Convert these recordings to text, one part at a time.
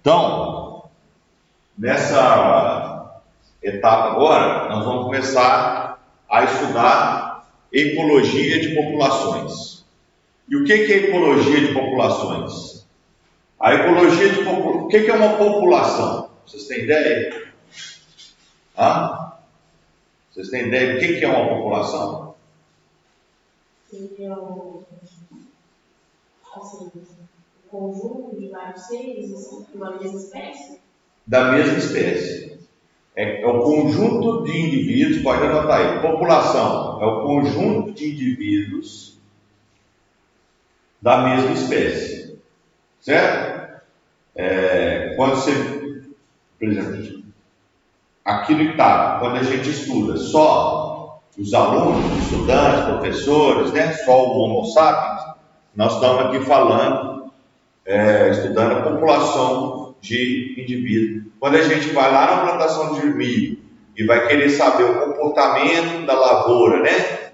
Então, nessa etapa agora, nós vamos começar a estudar ecologia de populações. E o que é ecologia de populações? A ecologia de populações. O que é uma população? Vocês têm ideia? Vocês têm ideia do que é uma população? Seria o conjunto de vários seres de uma mesma espécie? Da mesma espécie. É o conjunto de indivíduos, pode anotar aí. População é o conjunto de indivíduos da mesma espécie. Certo? Quando você, por exemplo, aquilo que está, quando a gente estuda só os alunos, estudantes, professores, né, só o Homo sapiens, nós estamos aqui falando, estudando a população de indivíduos. Quando a gente vai lá na plantação de milho e vai querer saber o comportamento da lavoura, né,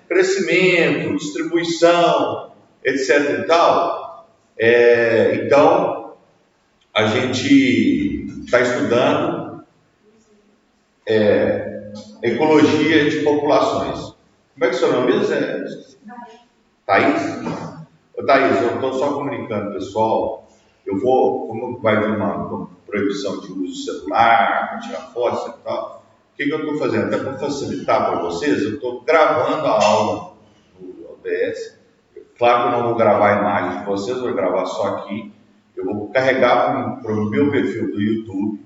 crescimento, distribuição, etc. e tal, então a gente está estudando ecologia de populações. Como é que é o seu nome mesmo? Thaís? Ô, Thaís, eu estou só comunicando, pessoal. Eu vou, como vai vir uma proibição de uso de celular, para tirar fotos e tal, o que eu estou fazendo? Até para facilitar para vocês, eu estou gravando a aula no OBS. Claro que eu não vou gravar a imagem de vocês, vou gravar só aqui. Eu vou carregar para o meu perfil do YouTube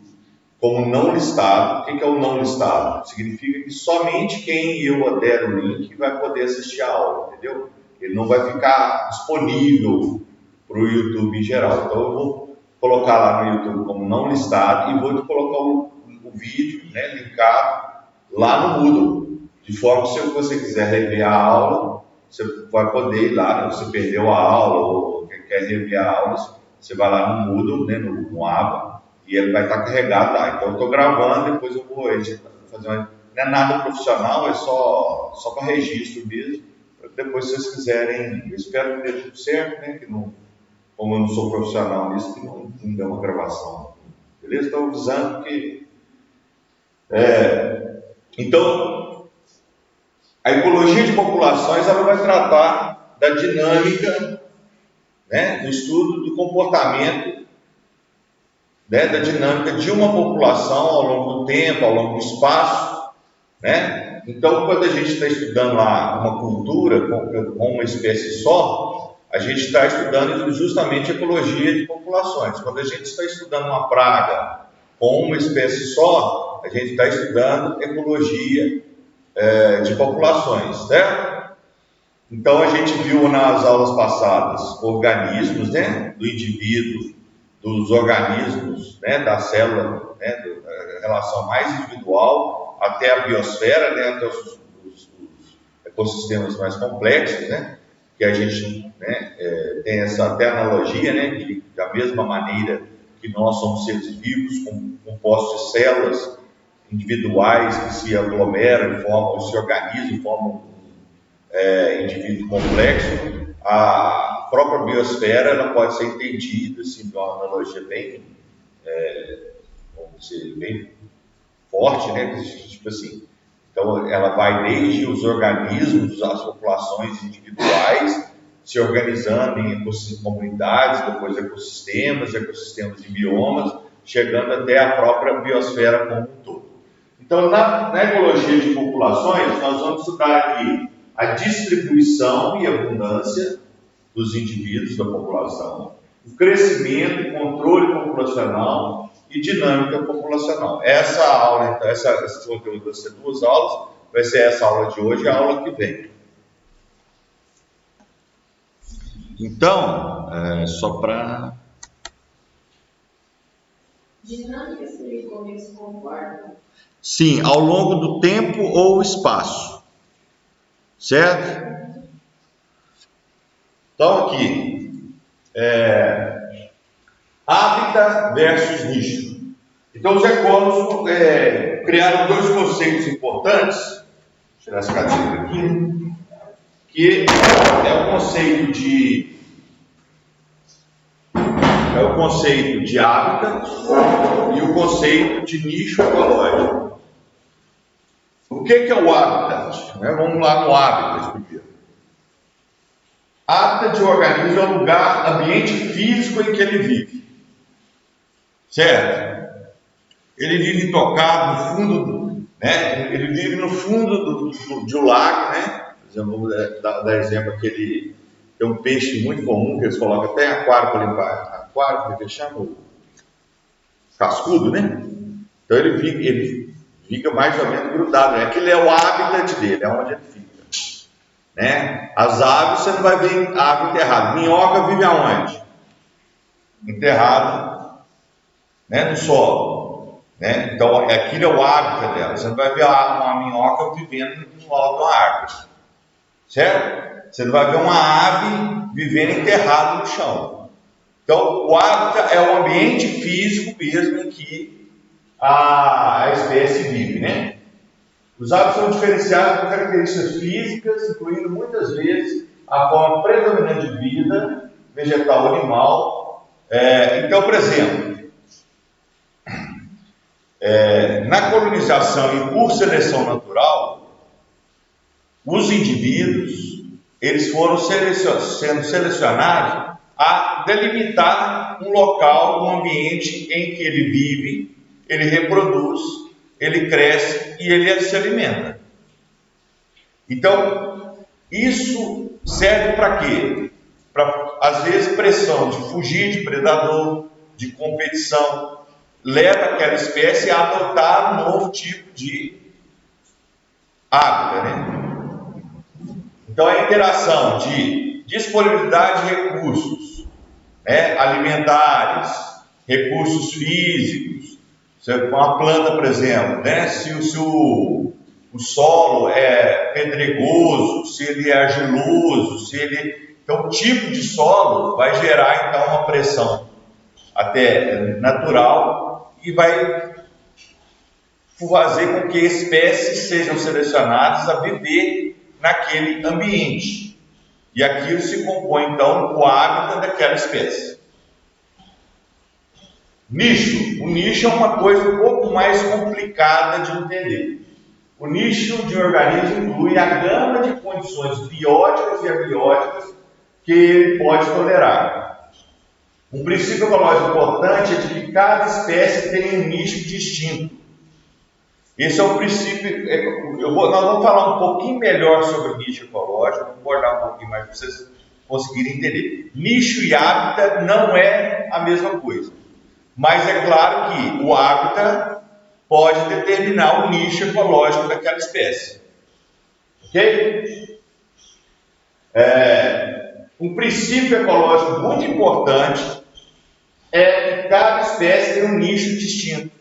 como não listado. O que é o não listado? Significa que somente quem eu der o link vai poder assistir a aula, entendeu? Ele não vai ficar disponível para o YouTube em geral. Então eu vou colocar lá no YouTube como não listado e vou colocar o vídeo, né, linkado lá no Moodle, de forma que se você quiser rever a aula, você vai poder ir lá, né? Você perdeu a aula ou quer rever a aula, você vai lá no Moodle, né, no aba, e ele vai estar carregado lá. Então eu estou gravando, depois eu vou editar, fazer uma... Não é nada profissional, é só para registro mesmo. Depois, se vocês quiserem, eu espero que dê tudo certo, né? Que não, como eu não sou profissional nisso, que não dê uma gravação. Beleza? Estou avisando que. Então, a ecologia de populações ela vai tratar da dinâmica, né? Do estudo do comportamento, né? Da dinâmica de uma população ao longo do tempo, ao longo do espaço, né? Então, quando a gente está estudando lá uma cultura com uma espécie só, a gente está estudando justamente ecologia de populações. Quando a gente está estudando uma praga com uma espécie só, a gente está estudando ecologia de populações, certo? Então, a gente viu nas aulas passadas organismos, né, do indivíduo, dos organismos, né, da célula, né, da relação mais individual, até a biosfera, né, até os ecossistemas mais complexos, né, que a gente, né, tem essa até analogia, né, que da mesma maneira que nós somos seres vivos, compostos de células individuais que se aglomeram, se organizam, formam um indivíduo complexo, a própria biosfera ela pode ser entendida assim, de uma analogia bem, vamos dizer, bem forte, né? Tipo assim, então ela vai desde os organismos, as populações individuais se organizando em comunidades, depois ecossistemas de biomas, chegando até a própria biosfera como um todo. Então, na ecologia de populações, nós vamos estudar aqui a distribuição e abundância dos indivíduos da população, o crescimento e controle populacional e dinâmica populacional. Essa aula, então, esse conteúdo vai ser 2 aulas, vai ser essa aula de hoje e a aula que vem. Então, só para... Dinâmica seria como eles se comportam? Sim, ao longo do tempo ou espaço. Certo? Então, aqui, hábitat versus nicho. Então, os ecólogos criaram 2 conceitos importantes. Vou tirar essa cadeira aqui. Que é o conceito de é o conceito de hábitat e o conceito de nicho ecológico. O que é o habitat? Vamos lá no habitat primeiro. Habitat de organismo é o lugar, ambiente físico em que ele vive. Certo? Ele vive tocado no fundo, né? Ele vive no fundo de um lago, né? Por exemplo, vamos dar exemplo aquele. Tem um peixe muito comum que eles colocam até aquário para limpar. Aquário, que chama o cascudo, né? Então ele fica mais ou menos grudado. Aquele é o habitat dele, é onde ele fica. Né? As aves, você não vai ver ave enterrada. Minhoca vive aonde? Enterrada, né? No solo. Né? Então aquilo é o habitat dela. Você não vai ver uma minhoca vivendo no alto de uma árvore. Certo? Você não vai ver uma ave vivendo enterrada no chão. Então, o habitat é o ambiente físico mesmo em que a espécie vive, né? Os hábitos são diferenciados por características físicas, incluindo muitas vezes a forma predominante de vida, vegetal ou animal. Então, por exemplo, na colonização e por seleção natural, os indivíduos eles foram sendo selecionados a delimitar um local, um ambiente em que ele vive, ele reproduz, ele cresce e ele se alimenta. Então, isso serve para quê? Para, às vezes, pressão de fugir de predador, de competição, leva aquela espécie a adotar um novo tipo de hábitat, né? Então, a interação de disponibilidade de recursos, né, alimentares, recursos físicos, uma planta, por exemplo, né, se o solo é pedregoso, se ele é argiloso, então o tipo de solo vai gerar então uma pressão até natural e vai fazer com que espécies sejam selecionadas a viver naquele ambiente. E aquilo se compõe, então, o hábitat daquela espécie. Nicho. O nicho é uma coisa um pouco mais complicada de entender. O nicho de um organismo inclui a gama de condições bióticas e abióticas que ele pode tolerar. Um princípio ecológico importante é de que cada espécie tem um nicho distinto. Esse é o princípio. Nós vamos falar um pouquinho melhor sobre o nicho ecológico, vou abordar um pouquinho mais para vocês conseguirem entender. Nicho e hábitat não é a mesma coisa, mas é claro que o hábitat pode determinar o nicho ecológico daquela espécie. Ok? Um princípio ecológico muito importante é que cada espécie tem um nicho distinto.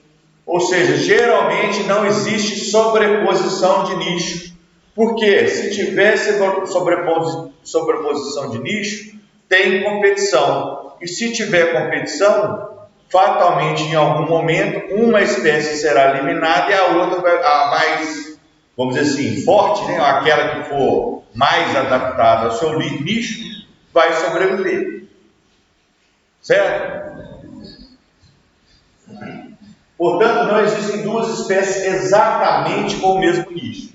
Ou seja, geralmente não existe sobreposição de nicho. Porque se tivesse sobreposição de nicho, tem competição. E se tiver competição, fatalmente em algum momento, uma espécie será eliminada e a outra, a mais, vamos dizer assim, forte, né? Aquela que for mais adaptada ao seu nicho, vai sobreviver. Certo? Portanto, não existem duas espécies exatamente com o mesmo nicho,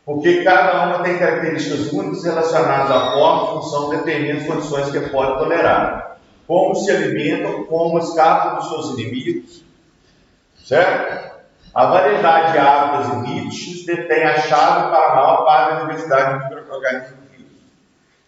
porque cada uma tem características únicas relacionadas à forma, função, determinam as condições que pode tolerar, como se alimentam, como escapam dos seus inimigos, certo? A variedade de hábitats e nichos detém a chave para a maior parte da diversidade de micro-organismos vivos.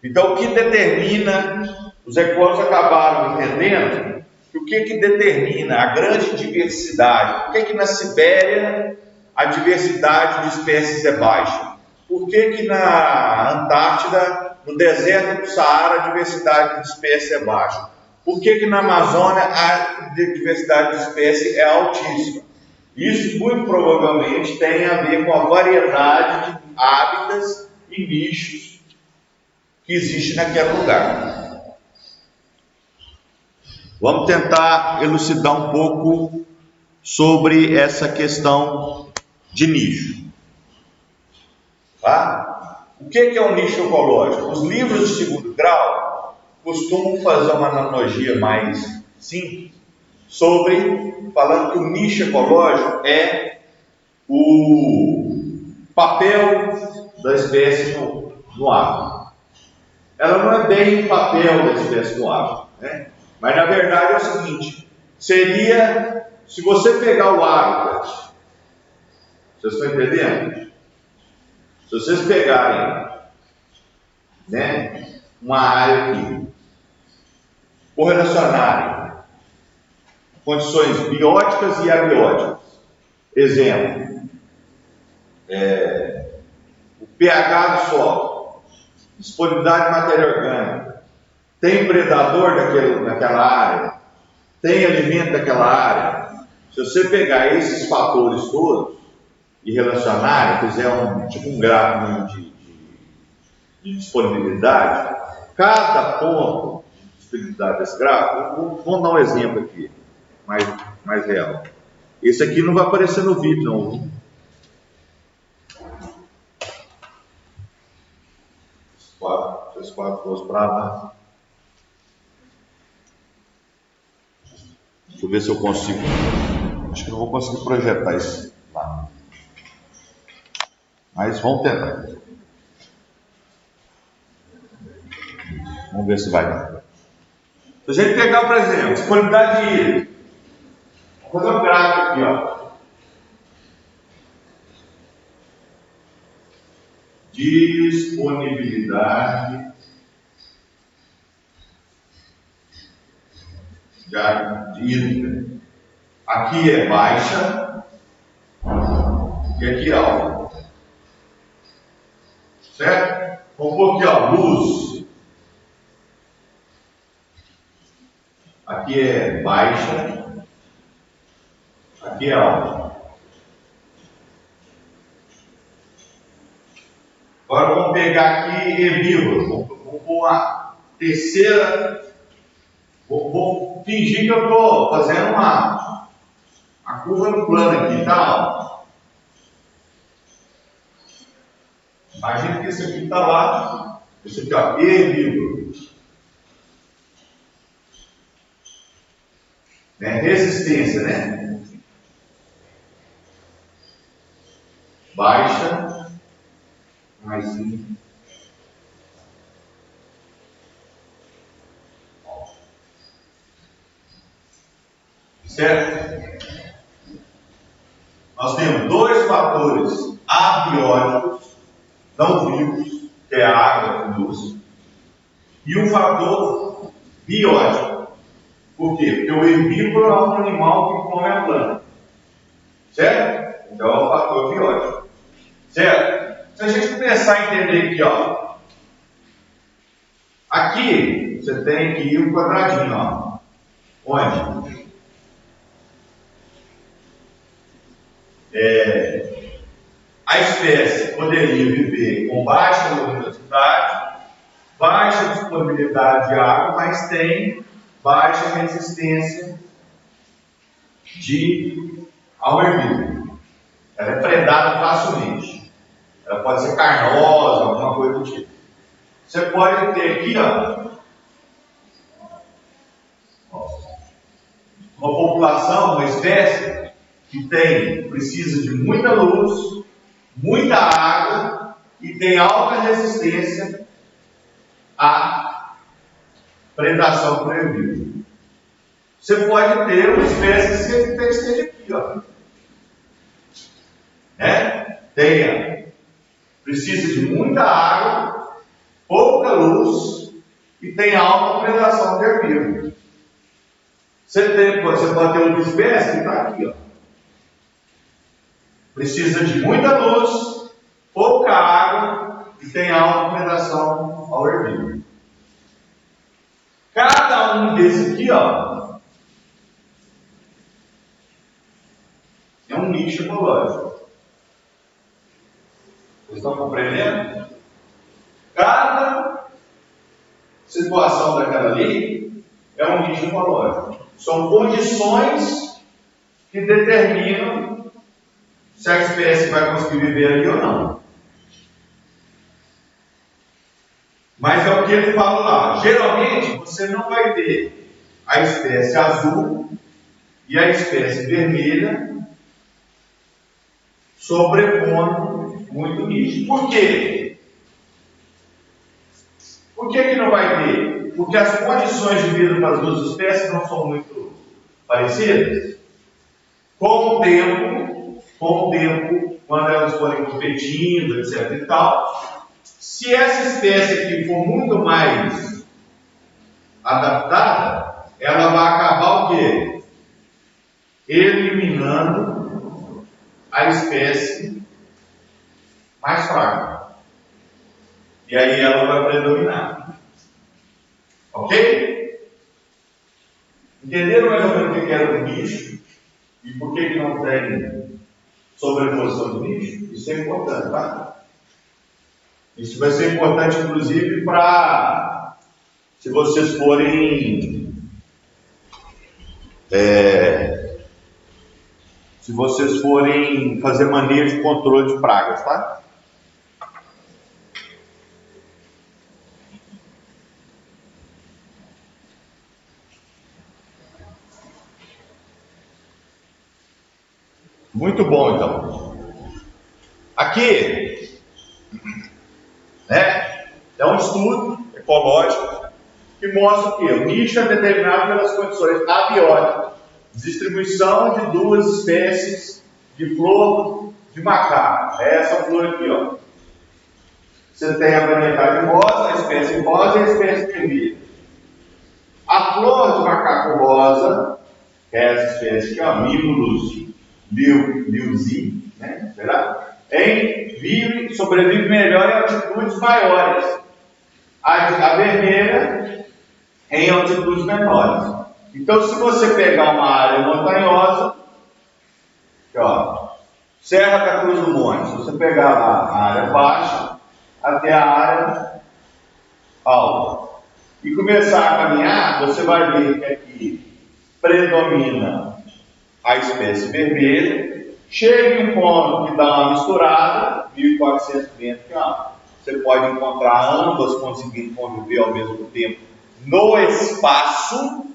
Então, o que determina, os ecólogos acabaram entendendo o que determina a grande diversidade? Por que na Sibéria a diversidade de espécies é baixa? Por que na Antártida, no deserto do Saara, a diversidade de espécies é baixa? Por que na Amazônia a diversidade de espécies é altíssima? Isso muito provavelmente tem a ver com a variedade de hábitats e nichos que existe naquele lugar. Vamos tentar elucidar um pouco sobre essa questão de nicho. Tá? O que é um nicho ecológico? Os livros de segundo grau costumo fazer uma analogia mais simples falando que o nicho ecológico é o papel da espécie no agro. Ela não é bem o papel da espécie no agro, né? Mas na verdade é o seguinte: seria, se você pegar o agro, vocês estão entendendo? Se vocês pegarem, né, uma área aqui, correlacionarem condições bióticas e abióticas, exemplo, o pH do solo, disponibilidade de matéria orgânica, tem predador naquela área, tem alimento daquela área. Se você pegar esses fatores todos e relacionar, fizer um gráfico de disponibilidade, cada ponto de disponibilidade desse gráfico, vamos dar um exemplo aqui, mais real. Esse aqui não vai aparecer no vídeo, não. Esses quatro foram para lá. Deixa eu ver se eu consigo. Acho que não vou conseguir projetar isso lá. Mas vamos tentar. Vamos ver se vai dar. Se a gente pegar, por exemplo, disponibilidade hídrica. Vou fazer um gráfico aqui, ó. Disponibilidade de hídrica. Aqui é baixa e aqui é alta. Certo? Vamos pôr aqui, ó, luz. Aqui é baixa, aqui é alta. Agora vamos pegar aqui herbívoro. Vamos pôr a terceira. Vou fingir que eu estou fazendo a curva no plano aqui, tá? Imagina que esse aqui está lá. Esse aqui, ó, herbívoro. Resistência, né? Baixa, mais 1. Certo? Nós temos dois fatores abióticos, não vivos, que é a água e luz, e um fator biótico. Por quê? Porque o herbívoro é um animal que come a planta. Certo? Então é um fator biótico. Certo? Se a gente começar a entender aqui, ó. Aqui você tem aqui um quadradinho, ó. Onde? A espécie poderia viver com baixa luminosidade, baixa disponibilidade de água, mas tem baixa resistência ao herbívoro. Ela é predada facilmente. Ela pode ser carnosa, alguma coisa do tipo. Você pode ter aqui, ó, uma população, uma espécie que precisa de muita luz, muita água e tem alta resistência à predação por herbívoro. Você pode ter uma espécie que esteja aqui, ó. Precisa de muita água, pouca luz e tem alta predação de herbívoro. Você pode ter outra espécie que está aqui, ó. Precisa de muita luz, pouca água e tem alta predação ao herbívoro. Cada um desses aqui, ó, é um nicho ecológico. Vocês estão compreendendo? Cada situação daquela ali é um nicho ecológico. São condições que determinam se a espécie vai conseguir viver ali ou não. Mas é o que ele fala lá. Geralmente você não vai ter a espécie azul e a espécie vermelha sobrepondo muito nicho. Por quê? Por que não vai ter? Porque as condições de vida das duas espécies não são muito parecidas. Com o tempo, quando elas forem competindo, etc e tal, se essa espécie aqui for muito mais adaptada, ela vai acabar o quê? Eliminando a espécie mais fraca. E aí ela vai predominar. Ok? Entenderam mais ou menos o que era o nicho? E por que não tem sobreposição do nicho? Isso é importante, tá? Isso vai ser importante, inclusive, para se vocês forem fazer manejo de controle de pragas, tá? Muito bom, então. Aqui, né, é um estudo ecológico que mostra que o nicho é determinado pelas condições abióticas, distribuição de duas espécies de flor de macaco. É essa flor aqui, ó. Você tem a variedade rosa, a espécie rosa e a espécie vermelha. A flor de macaco rosa, que é essa espécie aqui, ó, Mimulus liuzi, né? Será? Sobrevive melhor em altitudes maiores. A vermelha em altitudes menores. Então, se você pegar uma área montanhosa, aqui, ó, Serra da Cruz do Monte, se você pegar a área baixa até a área alta e começar a caminhar, você vai ver que aqui predomina a espécie vermelha, chega em um ponto que dá uma misturada, 1400 metros, você pode encontrar ambas conseguindo conviver ao mesmo tempo no espaço,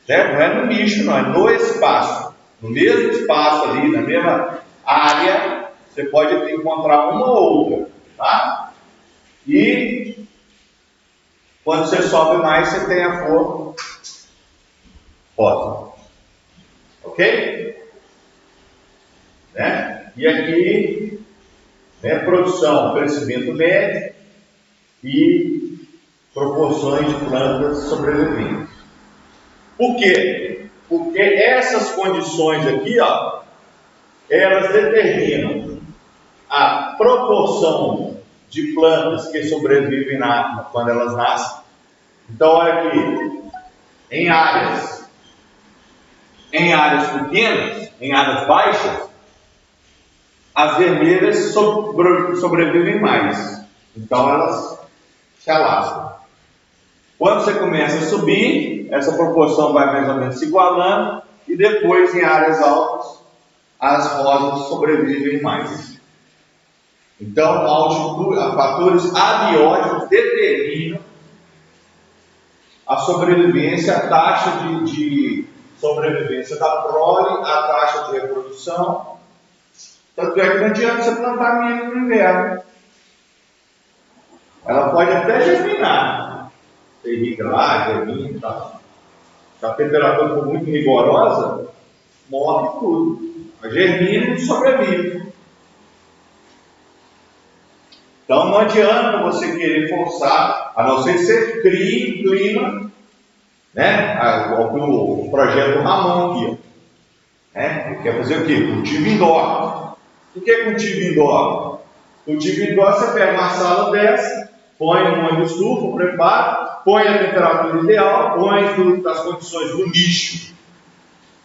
né? Não é no nicho, não, é no espaço, no mesmo espaço ali, na mesma área, você pode encontrar uma ou outra, tá? E quando você sobe mais, você tem a cor rosa. Ok? Né? E aqui, né, produção, crescimento médio e proporções de plantas sobreviventes. Por quê? Porque essas condições aqui, ó, elas determinam a proporção de plantas que sobrevivem quando elas nascem. Então, olha aqui, em áreas pequenas, em áreas baixas, as vermelhas sobrevivem mais. Então, elas se alastram. Quando você começa a subir, essa proporção vai mais ou menos se igualando, e depois, em áreas altas, as rosas sobrevivem mais. Então, fatores abióticos determinam a sobrevivência, a taxa de sobrevivência da prole, a taxa de reprodução. Tanto é que não adianta você plantar milho no inverno. Ela pode até germinar. Você irriga lá, germina e tal. Se a temperatura for muito rigorosa, morre tudo. A germina e sobrevive. Então não adianta você querer forçar, a não ser que você crie um clima, né? O projeto Ramon aqui, né? Ele quer fazer o quê? Cultivo indoor. O que é cultivo indoor? Cultivo indoor, você pega uma sala dessa, põe um monte de estufa, prepara, põe a temperatura ideal, põe tudo as condições do nicho,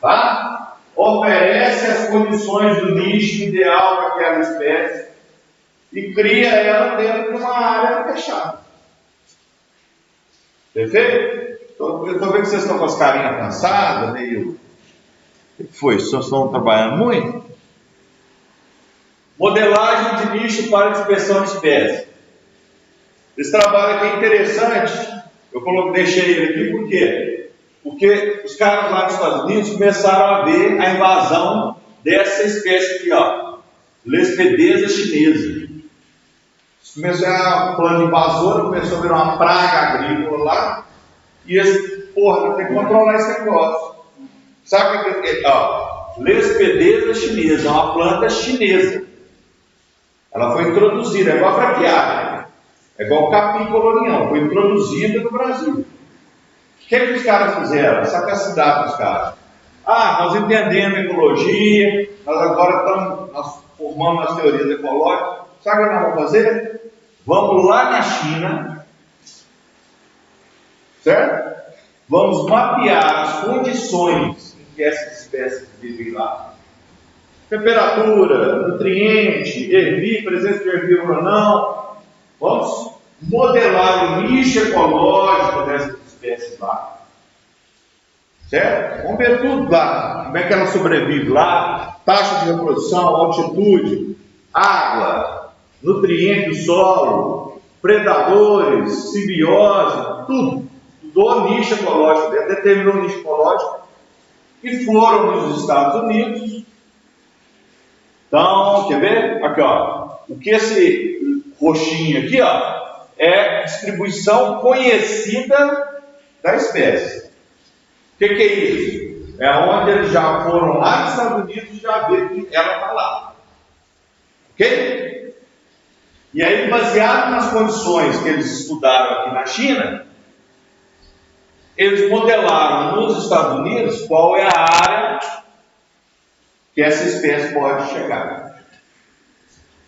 tá? Oferece as condições do nicho ideal para aquela espécie e cria ela dentro de uma área fechada. Perfeito? Eu estou vendo que vocês estão com as carinhas cansadas, meio... O que foi? Vocês estão trabalhando muito? Modelagem de nicho para dispersão de espécies. Esse trabalho aqui é interessante. Eu deixei ele aqui por quê? Porque os caras lá nos Estados Unidos começaram a ver a invasão dessa espécie aqui, ó, Lespedeza chinesa. Começou a plano invasor, começou a virar uma praga agrícola lá, e eles, porra, tem que controlar esse negócio. Sabe o que é? Lespedeza chinesa, é uma planta chinesa. Ela foi introduzida, é igual a braquiária, é igual o capim colonial, foi introduzida no Brasil. O que os caras fizeram? Essa capacidade dos caras. Nós entendemos ecologia, nós agora estamos formando as teorias ecológicas. Sabe o que nós vamos fazer? Vamos lá na China, certo? Vamos mapear as condições em que essas espécies vivem lá. Temperatura, nutriente, presença de herbívoro ou não. Vamos modelar o nicho ecológico dessas espécies lá. Certo? Vamos ver tudo lá. Como é que ela sobrevive lá, taxa de reprodução, altitude, água, nutriente do solo, predadores, simbiose, tudo. Do nicho ecológico, determinou o nicho ecológico e foram nos Estados Unidos. Então, quer ver? Aqui, ó. O que esse roxinho aqui, ó, é distribuição conhecida da espécie. O que é isso? É onde eles já foram lá nos Estados Unidos e já viram que ela está lá. Ok? E aí, baseado nas condições que eles estudaram aqui na China, eles modelaram nos Estados Unidos qual é a área que essa espécie pode chegar.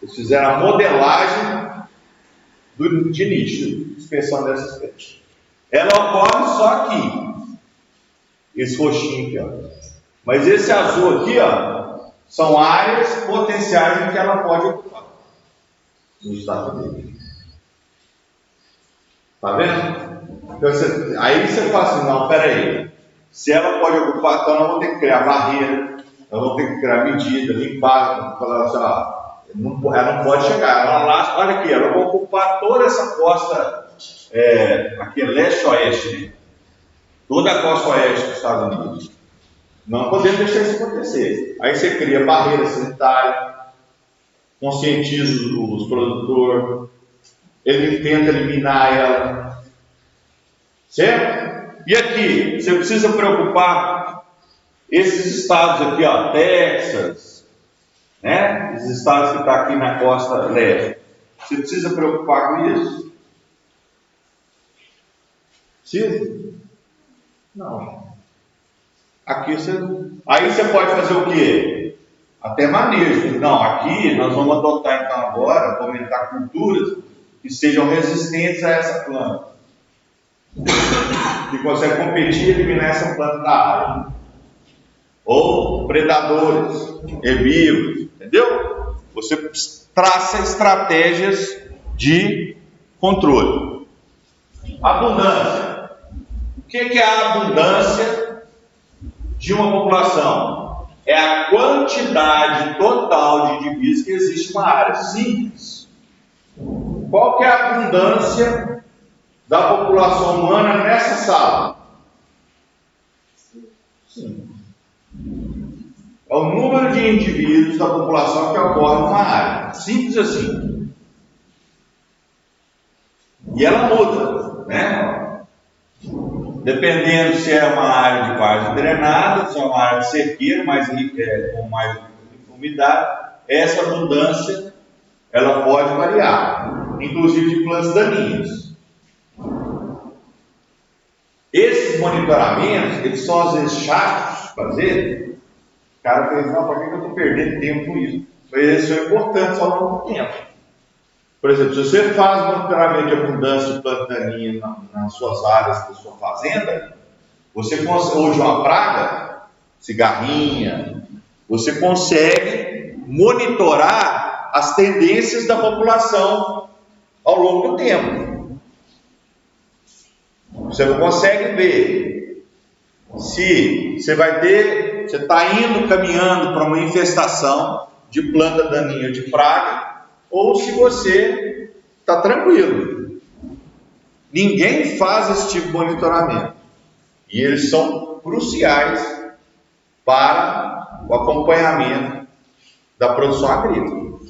Eles fizeram a modelagem de nicho, de dispersão dessa espécie. Ela ocorre só aqui. Esse roxinho aqui, ó. Mas esse azul aqui, ó, são áreas potenciais em que ela pode ocupar nos Estados Unidos. Tá vendo? Então, aí você fala assim, não, peraí. Se ela pode ocupar, então nós vamos ter que criar barreira, nós vamos ter que criar medida, limpar, falar assim, ela não pode chegar. Ela lá, olha aqui, ela vai ocupar toda essa costa, aqui é leste-oeste, né? Toda a costa oeste dos Estados Unidos. Não podemos deixar isso acontecer. Aí você cria barreira sanitária, conscientiza os produtores, ele tenta eliminar ela. Certo? E aqui, você precisa preocupar esses estados aqui, ó, Texas, né? Esses estados que estão aqui na costa leste. Você precisa preocupar com isso? Precisa? Não. Aqui aí você pode fazer o quê? Até manejo. Não, aqui nós vamos adotar então agora, fomentar culturas que sejam resistentes a essa planta. Que consegue competir e eliminar essa planta da área. Ou predadores, herbívoros, entendeu? Você traça estratégias de controle. Abundância. O que é a abundância de uma população? É a quantidade total de indivíduos que existe em uma área. Simples. Qual que é a abundância da população humana nessa sala? Sim. É o número de indivíduos da população que ocorre numa área. Simples assim. E ela muda, né? Dependendo se é uma área de várzea drenada, se é uma área de sequeiro, com mais umidade, essa abundância ela pode variar, inclusive de plantas daninhas. Esses monitoramentos, eles são às vezes chatos de fazer. O cara pensa, não, para que eu estou perdendo tempo com isso? Mas eles são importantes ao longo do tempo. Por exemplo, se você faz monitoramento de abundância de planta daninha nas suas áreas da sua fazenda, você consegue, hoje uma praga, cigarrinha, você consegue monitorar as tendências da população ao longo do tempo. Você não consegue ver se você está caminhando para uma infestação de planta daninha ou de praga, ou se você está tranquilo. Ninguém faz esse tipo de monitoramento. E eles são cruciais para o acompanhamento da produção agrícola.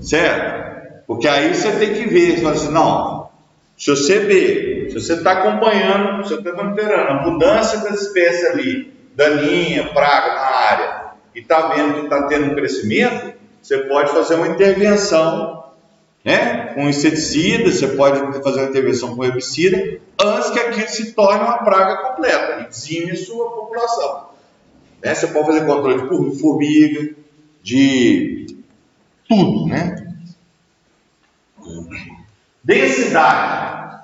Certo? Porque aí você tem que ver, você fala assim, não, se você vê, se você está acompanhando, se você está monitorando a mudança das espécies ali, daninha, praga na área, e está vendo que está tendo um crescimento, você pode fazer uma intervenção, né, com inseticida, você pode fazer uma intervenção com herbicida, antes que aquilo se torne uma praga completa e dizime sua população. Né? Você pode fazer controle de formiga, de tudo, né? Densidade,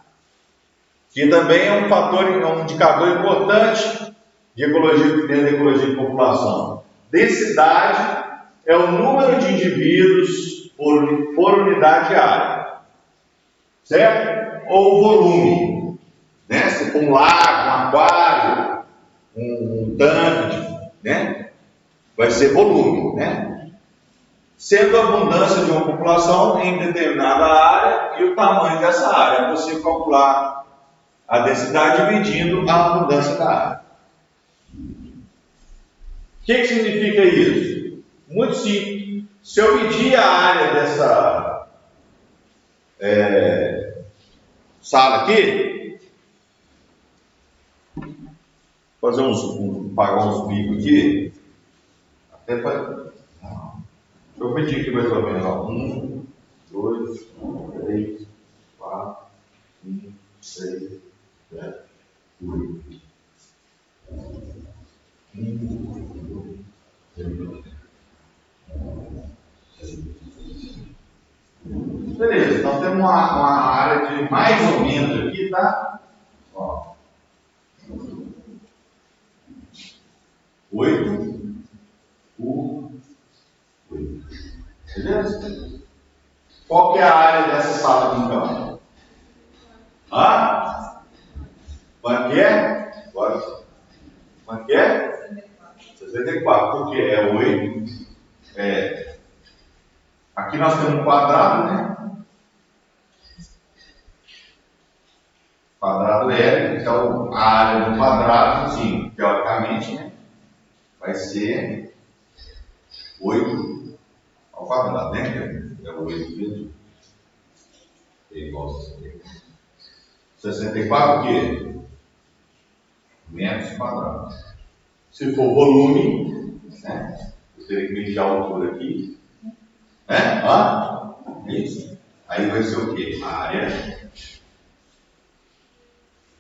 que também é um fator, é um indicador importante de ecologia, dentro da ecologia de população. Densidade é o número de indivíduos por unidade de área, certo? Ou volume, né? Se for um lago, um aquário, um tanque, né? Vai ser volume, né? Sendo a abundância de uma população em determinada área e o tamanho dessa área. É possível calcular a densidade dividindo a abundância da área. O que significa isso? Muito simples. Se eu medir a área dessa sala aqui, fazer pagar uns bicos aqui, até para... Deixa eu medir aqui mais ou menos. 1, 2, 3, 4, 5, 6, 7, 8. 1, 2, 3. Beleza, então temos uma área de mais ou menos aqui, tá? Ó. 8 por 8. Beleza? Qual que é a área dessa sala de então? Quanto que é? Agora. Quanto que é? 64. Porque é 8. Aqui nós temos um quadrado, né? Quadrado L, então a área do quadrado, sim, teoricamente, né? Vai ser 8 ao quadrado, né? É 8 vezes. É igual a 64. 64 o quê? Metros quadrados. Se for volume, né? Eu teria que medir a altura aqui. Né? Isso. Aí vai ser o quê? Área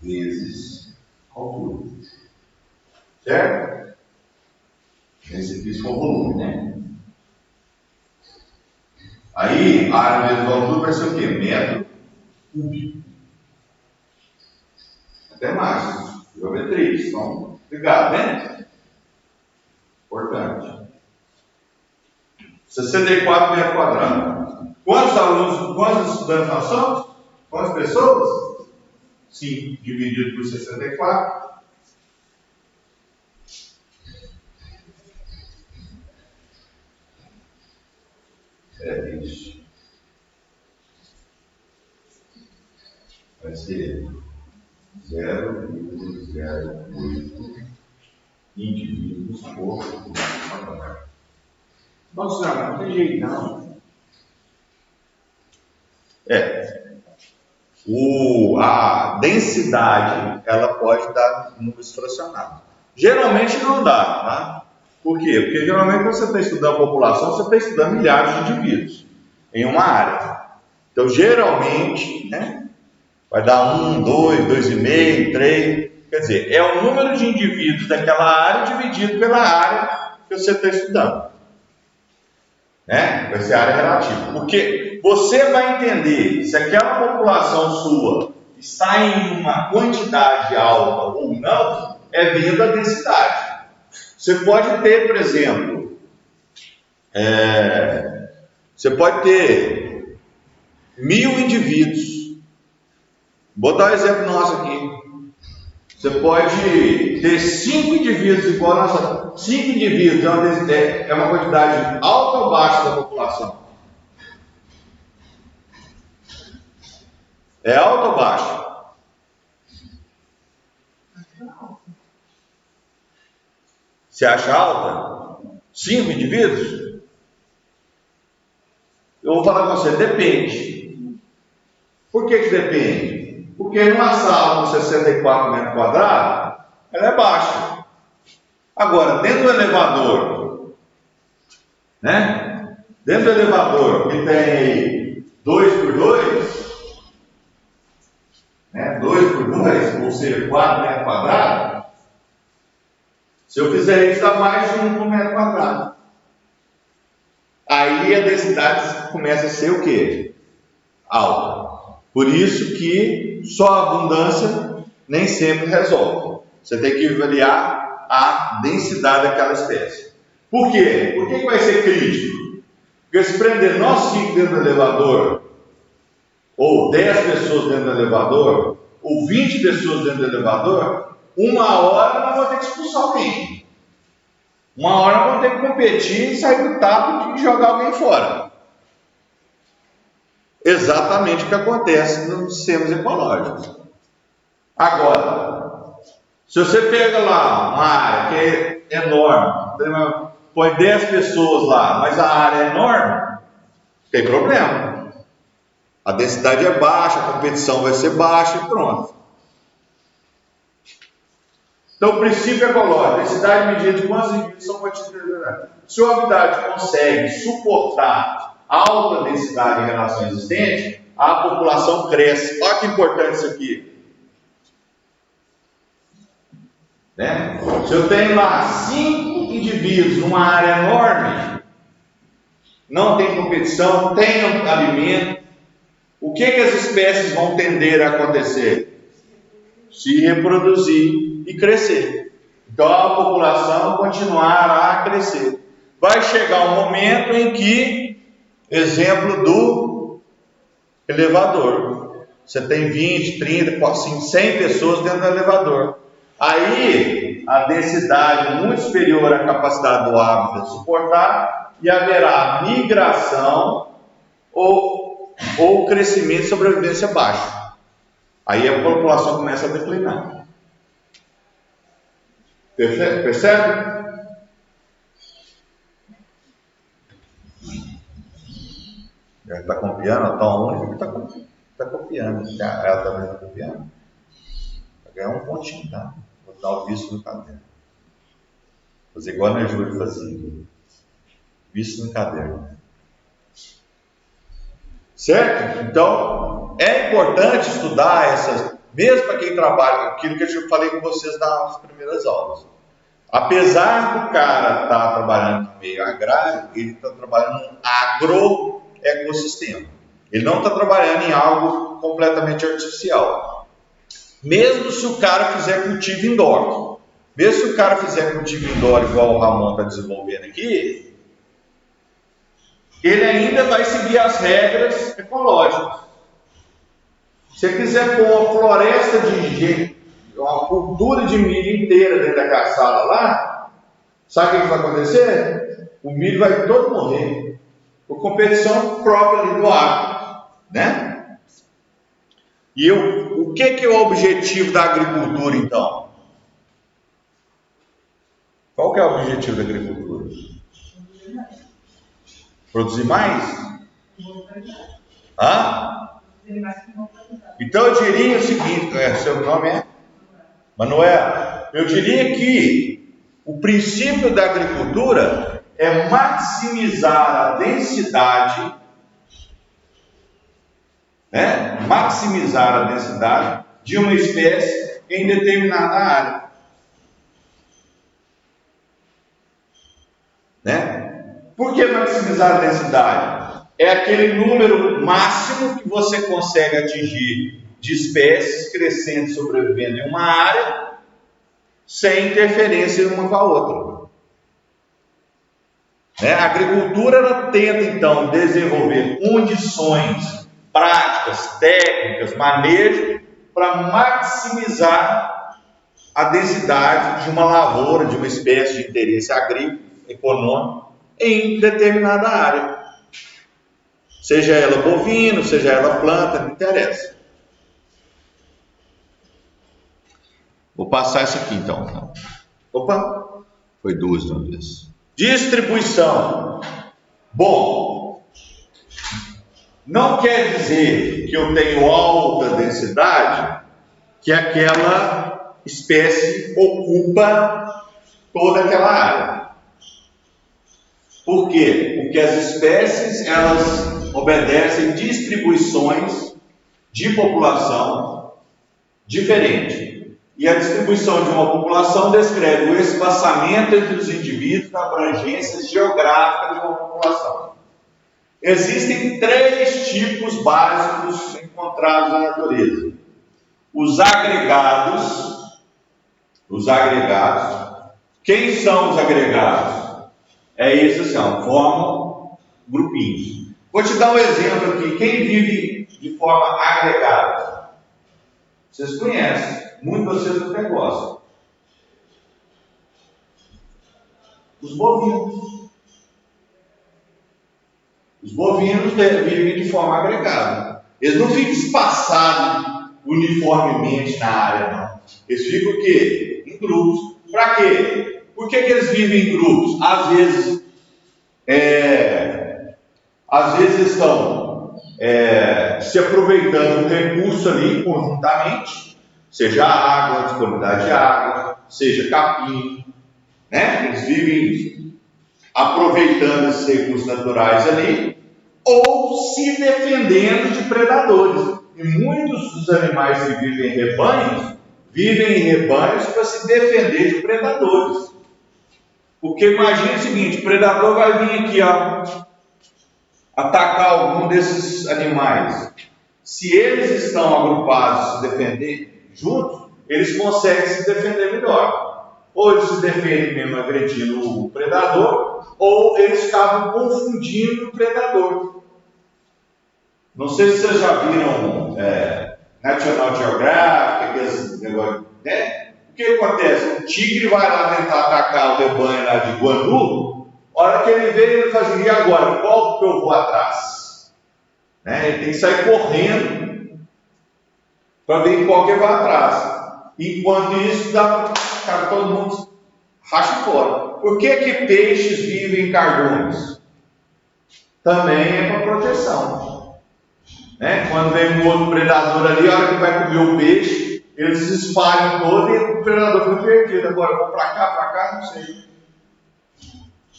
vezes altura. Certo? Esse aqui for volume, né? Aí, a área vezes altura vai ser o quê? Metro cúbico. Até mais. Geometria. Então, ligado, né? Importante. 64 metros quadrados. Quantos alunos, quantos estudantes nós somos? Quantas pessoas? 5 dividido por 64. É isso. Vai ser 0,08 indivíduos por metro quadrado. Nossa, não tem jeito não. A densidade, ela pode dar números fracionados. Geralmente não dá, tá? Por quê? Porque geralmente quando você está estudando a população, você está estudando milhares de indivíduos em uma área. Então, geralmente, né, vai dar 1, 2, 2,5, 3. Quer dizer, é o número de indivíduos daquela área dividido pela área que você está estudando. Né? Vai ser área relativa. Porque você vai entender se aquela população sua está em uma quantidade alta ou não, vendo a densidade. Você pode ter, por exemplo, você pode ter 1000 indivíduos. Vou botar um exemplo nosso aqui. Você pode ter 5 indivíduos igual a nossa. 5 indivíduos é uma quantidade alta ou baixa da população? É alta ou baixa? Você acha alta? 5 indivíduos? Eu vou falar com você, depende. Por que depende? Porque numa sala com 64 metros quadrados, ela é baixa. Agora, dentro do elevador, né? Dentro do elevador, que tem aí 2x2, né? 2x2, ou seja, 4 metros quadrados. Se eu fizer isso, dá mais de 1 por metro quadrado. Aí a densidade começa a ser o quê? Alta. Por isso que só a abundância nem sempre resolve. Você tem que avaliar a densidade daquela espécie. Por quê? Por que vai ser crítico? Porque se prender nós 5 dentro do elevador, ou 10 pessoas dentro do elevador, ou 20 pessoas dentro do elevador, uma hora nós vamos ter que expulsar alguém. Uma hora nós vamos ter que competir, sair do tapa e jogar alguém fora. Exatamente o que acontece nos sistemas ecológicos. Agora, se você pega lá uma área que é enorme, põe 10 pessoas lá, mas a área é enorme, tem problema. A densidade é baixa, a competição vai ser baixa e pronto. Então, o princípio ecológico, densidade medida de quantos indivíduos são quantitativos. Se a unidade consegue suportar alta densidade em relação ao existente, a população cresce. Olha que importante isso aqui. Né? Se eu tenho lá 5 indivíduos numa área enorme, não tem competição, tem alimento, o que as espécies vão tender a acontecer? Se reproduzir e crescer. Então a população continuará a crescer. Vai chegar um momento em que, exemplo do elevador, você tem 20, 30, 100 pessoas dentro do elevador. Aí a densidade muito superior à capacidade do hábitat de suportar, e haverá migração ou crescimento e sobrevivência baixa. Aí a população começa a declinar. Percebe? Ela está copiando, ela está única que está copiando. Ela também está copiando. Vai ganhar um pontinho, tá? Vou dar o visto no caderno. Fazer igual a Júlia fazia. Visto no caderno. Certo? Então, é importante estudar essas, mesmo para quem trabalha, aquilo que eu falei com vocês nas primeiras aulas. Apesar do cara estar trabalhando no meio agrário, ele está trabalhando num agroecossistema. Ele não está trabalhando em algo completamente artificial. Mesmo se o cara fizer cultivo indoor. Mesmo se o cara fizer cultivo indoor igual o Ramon está desenvolvendo aqui, ele ainda vai seguir as regras ecológicas. Se você quiser pôr uma floresta de uma cultura de milho inteira dentro daquela sala lá, sabe o que vai acontecer? O milho vai todo morrer. Por competição própria ali do agro, né? E o que é o objetivo da agricultura, então? Qual que é o objetivo da agricultura? Produzir mais? Então eu diria o seguinte, seu nome é? Manuel, eu diria que o princípio da agricultura é maximizar a densidade, né? Maximizar a densidade de uma espécie em determinada área. Né? Por que maximizar a densidade? É aquele número máximo que você consegue atingir de espécies crescendo e sobrevivendo em uma área sem interferência uma com a outra. Né? A agricultura ela tenta então desenvolver condições práticas, técnicas, manejo para maximizar a densidade de uma lavoura, de uma espécie de interesse agrícola, econômico, em determinada área. Seja ela bovino, seja ela planta, não interessa. Vou passar isso aqui então. Opa, foi duas de uma vez. Distribuição. Bom, não quer dizer que eu tenho alta densidade, que aquela espécie ocupa toda aquela área. Por quê? Porque as espécies, elas obedecem distribuições de população diferentes. E a distribuição de uma população descreve o espaçamento entre os indivíduos na abrangência geográfica de uma população. Existem 3 tipos básicos encontrados na natureza. Os agregados. Quem são os agregados? É isso assim, formam grupinhos. Vou te dar um exemplo aqui. Quem vive de forma agregada? Vocês conhecem. Muitos de vocês até gostam. Os bovinos. Os bovinos vivem de forma agregada. Eles não ficam espaçados uniformemente na área, não. Eles ficam o quê? Em grupos. Para quê? Por que eles vivem em grupos? Às vezes estão se aproveitando do recurso ali conjuntamente, seja água, disponibilidade de água, seja capim, né? Eles vivem aproveitando esses recursos naturais ali, ou se defendendo de predadores. E muitos dos animais que vivem em rebanhos para se defender de predadores. Porque imagine o seguinte, o predador vai vir aqui, atacar algum desses animais. Se eles estão agrupados se defender juntos, eles conseguem se defender melhor. Ou eles se defendem mesmo agredindo o predador, ou eles acabam confundindo o predador. Não sei se vocês já viram National Geographic, aqueles negócios, né? O que acontece? O tigre vai lá tentar atacar o rebanho lá de Guandu, a hora que ele vê, ele faz assim, e agora? Qual que eu vou atrás? Né? Ele tem que sair correndo para ver qual que ele vai atrás. Enquanto isso, todo mundo racha fora. Por que peixes vivem em cardumes? Também é para proteção. Né? Quando vem um outro predador ali, a hora que vai comer o peixe, eles se espalham todo e o predador foi perdido. Agora, vou para cá, não sei.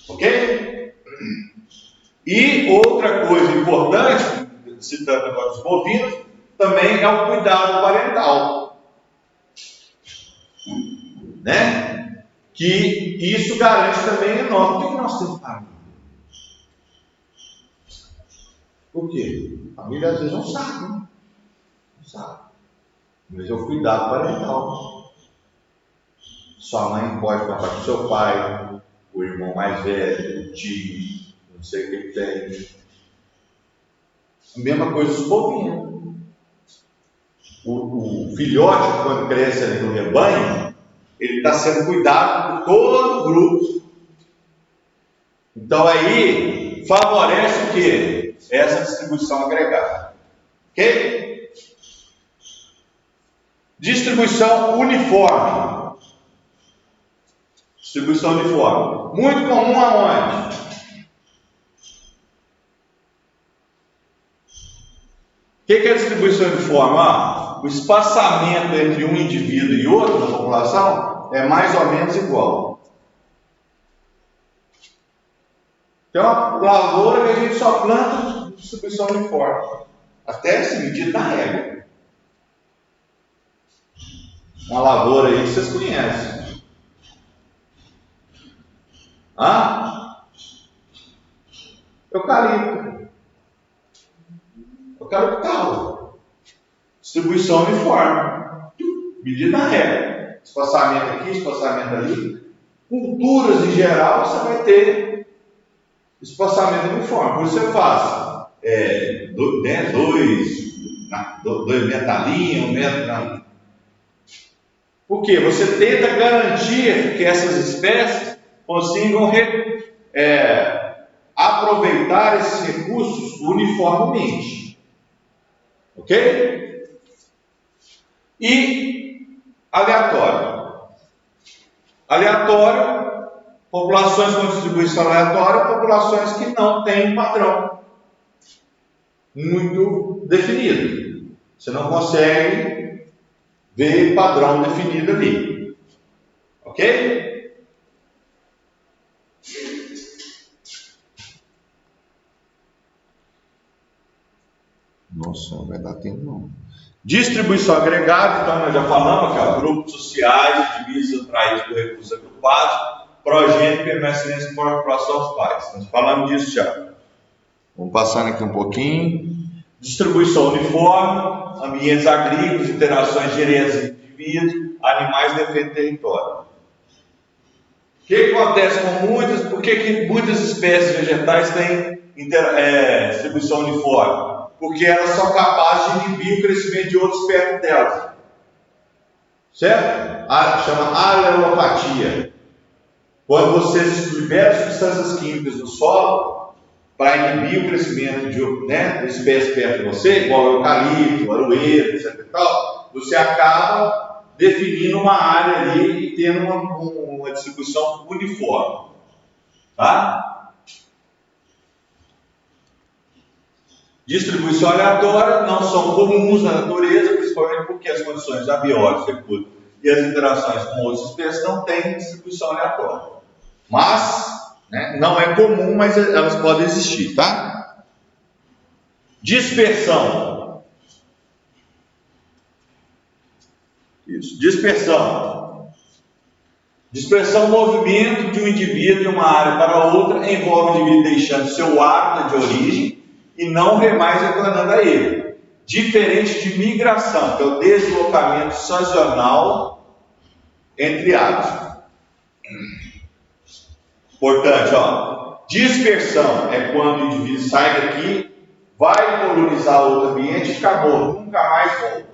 Ok? E outra coisa importante, citando agora os bovinos, também é o cuidado parental. Né? Que isso garante também enorme. Por que nós temos família? Por quê? A família às vezes não sabe, né? Não sabe. Mas é o cuidado parental. Sua mãe pode contar com seu pai, o irmão mais velho, o tio, não sei o que tem. A mesma coisa os bovinos. O filhote, quando cresce ali no rebanho, ele está sendo cuidado por todo o grupo. Então aí favorece o quê? Essa distribuição agregada. Ok? Distribuição uniforme. Distribuição uniforme. Muito comum aonde? O que é a distribuição uniforme? O espaçamento entre um indivíduo e outro na população é mais ou menos igual. Tem uma lavoura que a gente só planta distribuição uniforme. Até se medir na régua. Uma lavoura aí que vocês conhecem. Eucalipto. Eucaliptal. Distribuição uniforme. Medida na régua. Espaçamento aqui, espaçamento ali. Culturas em geral, você vai ter espaçamento uniforme. Por isso você faz 2 metalinhos, 1 metro. Porque você tenta garantir que essas espécies consigam aproveitar esses recursos uniformemente. Ok? E aleatório. Aleatório, populações com distribuição aleatória, populações que não têm um padrão muito definido. Você não consegue ver padrão definido ali. Ok? Nossa, não vai dar tempo não. Distribuição agregada, então nós já falamos, que é grupos sociais, divididos, atraídos por recursos agrupados, progênio, permanência por população aos pais. Nós falamos disso já. Vamos passando aqui um pouquinho. Distribuição uniforme, ambientes agrícolas, interações diretas entre indivíduos, animais defendem território. O que acontece com muitas, por que muitas espécies vegetais têm distribuição uniforme? Porque elas são capazes de inibir o crescimento de outros perto delas. Certo? Chama alelopatia. Quando você libera substâncias químicas no solo para inibir o crescimento de espécies perto de você, igual o eucalipto, o aroeiro, etc. e tal, você acaba definindo uma área ali e tendo uma distribuição uniforme. Tá? Distribuição aleatória não são comuns na natureza, principalmente porque as condições abióticas e as interações com outras espécies não têm distribuição aleatória. Mas, não é comum, mas elas podem existir, tá? Dispersão. Isso, dispersão. Dispersão é o movimento de um indivíduo de uma área para outra, envolve o indivíduo deixando seu hábitat de origem e não mais retornando a ele. Diferente de migração, que é o deslocamento sazonal entre hábitos. Portanto, dispersão é quando o indivíduo sai daqui, vai colonizar outro ambiente e acabou, nunca mais volta.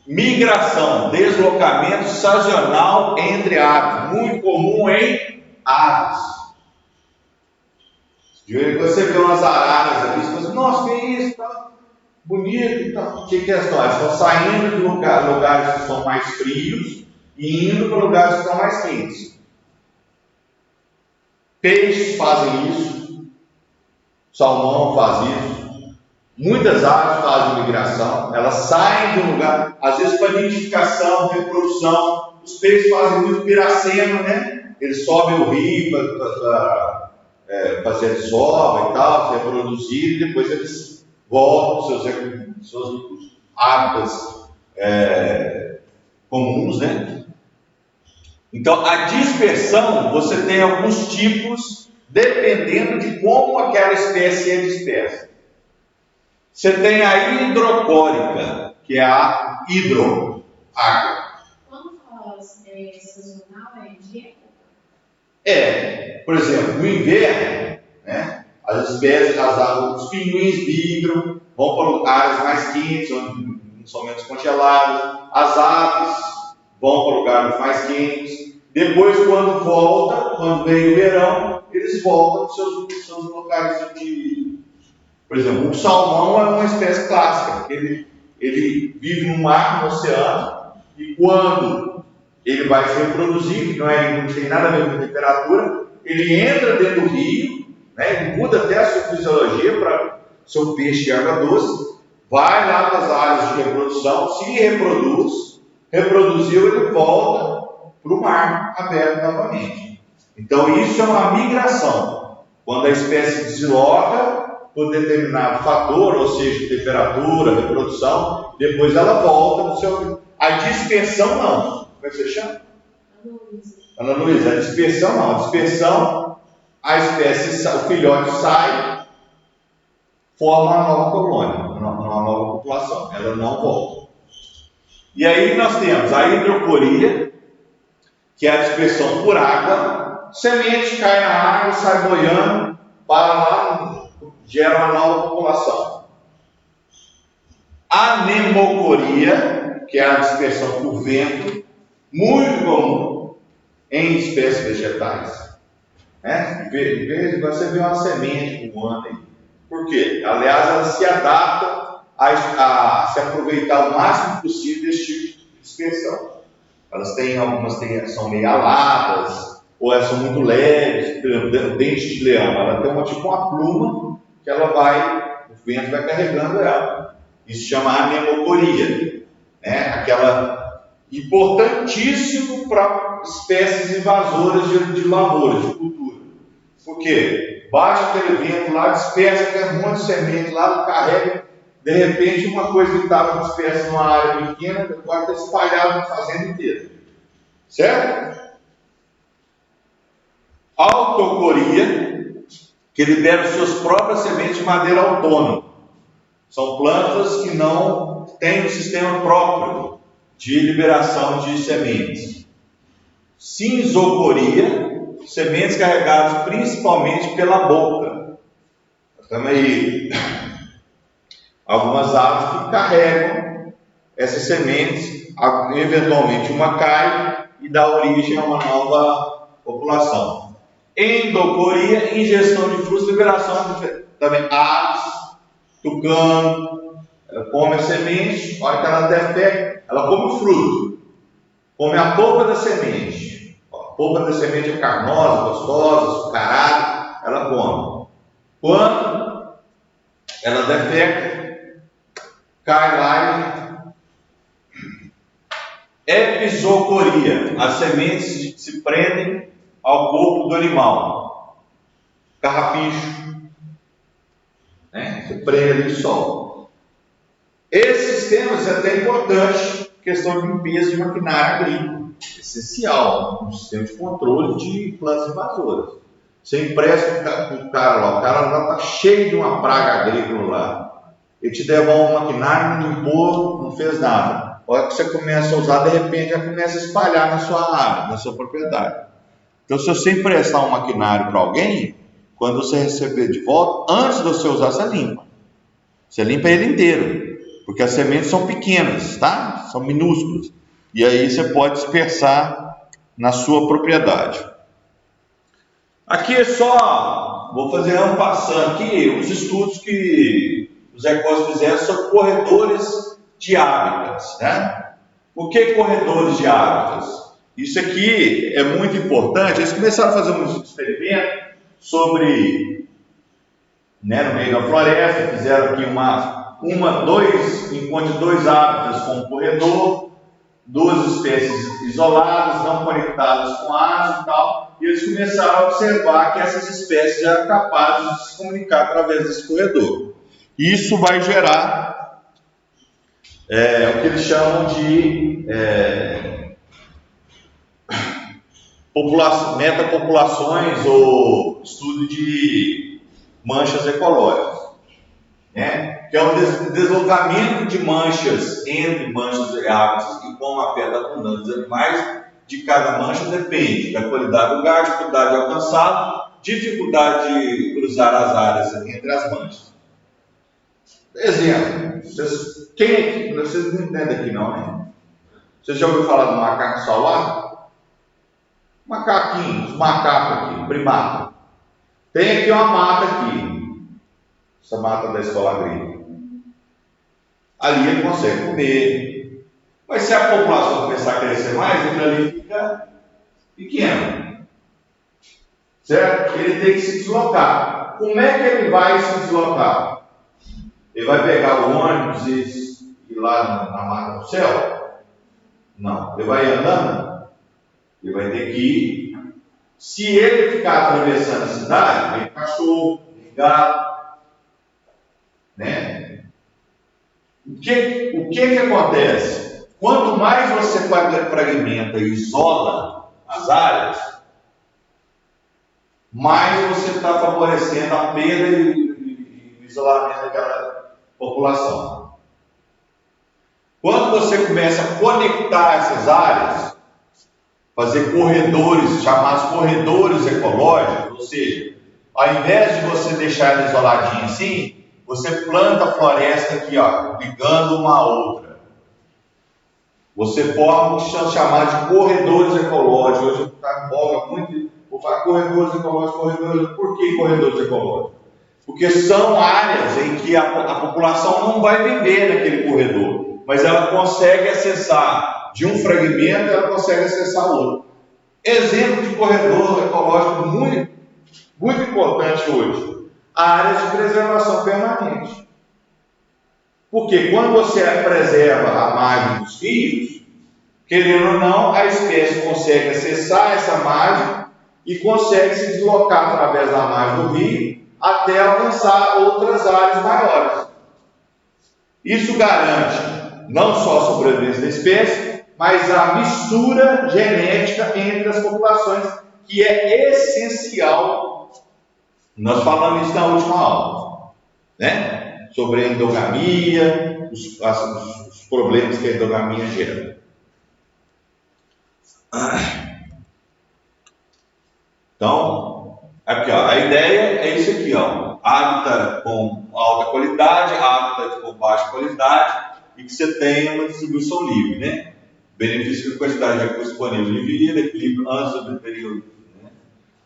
Migração, deslocamento sazonal entre aves, muito comum em aves. Você vê umas araras ali, você fala assim, nossa, que isso, tá bonito e tal. O que é isso? Elas estão saindo de lugares que são mais frios e indo para lugares que são mais quentes. Peixes fazem isso, salmão faz isso, muitas aves fazem migração, elas saem de um lugar, às vezes para nidificação, reprodução. Os peixes fazem muito piracema, né? Eles sobem o rio para fazer desova e tal, se reproduzir, e depois eles voltam aos seus hábitats comuns, né? Então, a dispersão, você tem alguns tipos, dependendo de como aquela espécie é dispersa. Você tem a hidrocórica, que é a água. Quando fala sazonal, é de época? Por exemplo, no inverno, as espécies, os pinguins migram, vão para áreas mais quentes, onde são menos congeladas, as aves vão para lugares mais quentes. Depois, quando vem o verão, eles voltam para os seus locais de... Por exemplo, o salmão é uma espécie clássica, porque ele vive no mar, no oceano, e quando ele vai se reproduzir, não tem nada a ver com temperatura, ele entra dentro do rio, ele muda até a sua fisiologia para ser um peixe de água doce, vai lá para as áreas de reprodução, se reproduziu, ele volta para o mar aberto novamente. Então isso é uma migração. Quando a espécie desloca por determinado fator, ou seja, temperatura, reprodução, depois ela volta no seu... A dispersão não. Como é que você chama? Ana Luísa. A dispersão não. A dispersão, a espécie, o filhote sai, forma uma nova colônia, uma nova população. Ela não volta. E aí nós temos a hidroporia, que é a dispersão por água. Semente cai na água, sai boiando, para lá, gera uma nova população. Anemocoria, que é a dispersão por vento, muito comum em espécies vegetais. Né? De vez em quando você vê uma semente voando aí. Por quê? Aliás, ela se adapta a se aproveitar o máximo possível desse tipo de dispersão. Elas têm, algumas são meio aladas, ou elas são muito leves. Por exemplo, o dente de leão, ela tem tipo uma pluma que ela o vento vai carregando ela. Isso se chama anemocoria, né? Aquela importantíssimo para espécies invasoras de lavouras, de cultura. Por quê? Bate aquele vento lá, dispersa aquele monte de semente lá, carrega. De repente, uma coisa que estava dispersa numa área pequena, pode estar espalhada na fazenda inteira. Certo? Autocoria, que liberam suas próprias sementes de maneira autônoma. São plantas que não têm um sistema próprio de liberação de sementes. Cinzocoria, sementes carregadas principalmente pela boca. Também algumas aves que carregam essas sementes, eventualmente uma cai e dá origem a uma nova população. Endocoria, ingestão de frutos, liberação de também aves, tucano, ela come a semente, a hora que ela defeca, ela come o fruto, come a polpa da semente. A polpa da semente é carnosa, gostosa, açucarada, ela come. Quando ela defeca, cai lá e episocoria, as sementes se prendem ao corpo do animal. Carrapicho, né? Se prende ali e solta. Esses temas é até importante, questão de limpeza de maquinário agrícola, essencial, um sistema de controle de plantas invasoras. Você empresta para o cara lá está cheio de uma praga agrícola lá. Ele te devolve um maquinário, não limpou, não fez nada. A hora que você começa a usar, de repente já começa a espalhar na sua área, na sua propriedade. Então, se você emprestar um maquinário para alguém, quando você receber de volta, antes de você usar, você limpa. Você limpa ele inteiro, porque as sementes são pequenas, tá? São minúsculas. E aí você pode dispersar na sua propriedade. Aqui é só, vou fazer passando aqui os estudos que os ecólogos fizeram sobre corredores de hábitats, né? Por que corredores de hábitats? Isso aqui é muito importante. Eles começaram a fazer um experimento sobre, né, no meio da floresta, fizeram aqui encontre dois hábitats com um corredor, duas espécies isoladas, não conectadas com asa e tal, e eles começaram a observar que essas espécies eram capazes de se comunicar através desse corredor. Isso vai gerar o que eles chamam de metapopulações ou estudo de manchas ecológicas, né? Que é o deslocamento de manchas entre manchas e hábitats, e como afeta a abundância dos animais, de cada mancha depende da qualidade do gás, dificuldade de alcançá-lo, dificuldade de cruzar as áreas entre as manchas. Exemplo, vocês não entendem aqui não, né? Vocês já ouviram falar do macaco salado? Macaquinhos, macacos aqui, primata. Tem aqui uma mata aqui, essa mata da escola agrícola. Ali ele consegue comer. Mas se a população começar a crescer mais, ele ali fica pequeno. Certo? Ele tem que se deslocar. Como é que ele vai se deslocar? Ele vai pegar o ônibus e ir lá na mata do céu? Não. Ele vai andando? Ele vai ter que ir. Se ele ficar atravessando a cidade, vem cachorro, vem gato, né? O que acontece? Quanto mais você fragmenta e isola as áreas, mais você está favorecendo a perda e o isolamento daquela população. Quando você começa a conectar essas áreas, fazer corredores, chamados corredores ecológicos, ou seja, ao invés de você deixar ela isoladinha assim, você planta a floresta aqui, ó, ligando uma a outra. Você forma o que são chamados de corredores ecológicos. Hoje está em voga muito, vou falar corredores ecológicos. Por que corredores ecológicos? Porque são áreas em que a população não vai viver naquele corredor, mas ela consegue acessar de um fragmento, ela consegue acessar outro. Exemplo de corredor ecológico muito importante hoje, áreas de preservação permanente. Porque quando você preserva a margem dos rios, querendo ou não, a espécie consegue acessar essa margem e consegue se deslocar através da margem do rio até alcançar outras áreas maiores. Isso garante não só a sobrevivência da espécie, mas a mistura genética entre as populações, que é essencial. Nós falamos isso na última aula, né? Sobre a endogamia, os problemas que a endogamia gera. Então, aqui, ó, a ideia é isso aqui, ó, hábitat com alta qualidade, hábitat com baixa qualidade, e que você tenha uma distribuição livre, né? Benefício de quantidade de recursos disponíveis em vida, equilíbrio antes do período. Né?